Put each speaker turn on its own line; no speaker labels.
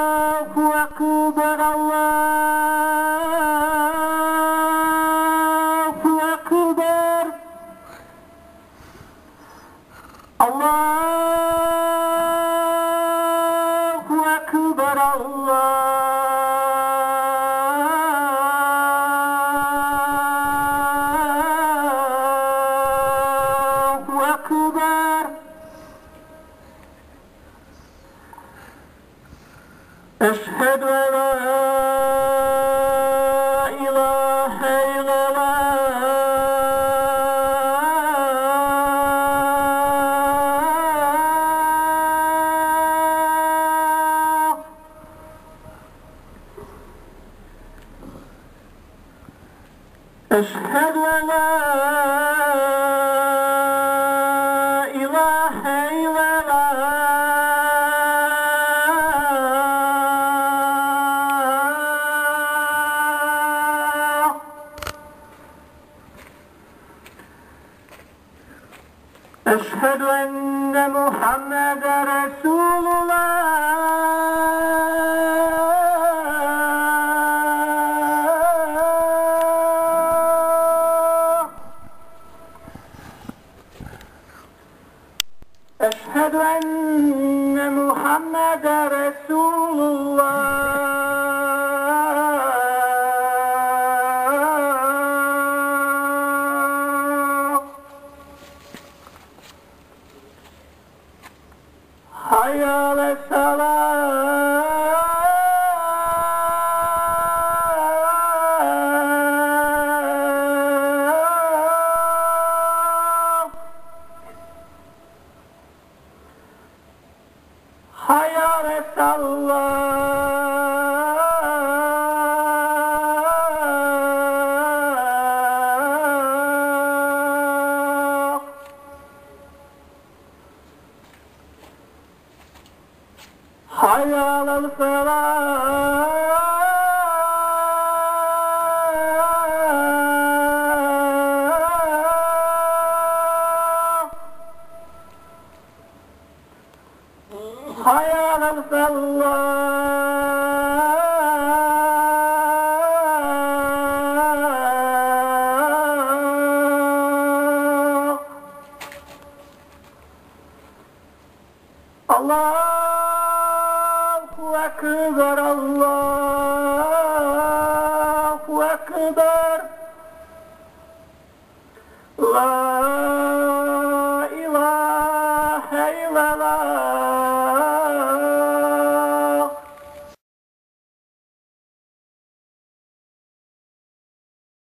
الله أكبر الله أكبر الله أكبر الله أكبر أشهد أن لا إله إلا الله أشهد أن لا إله إلا الله أشهد أن محمدا رسول الله أشهد أن محمدا رسول الله حي على الصلاة حي على الصلاة حي على الفلاح حي على الفلاح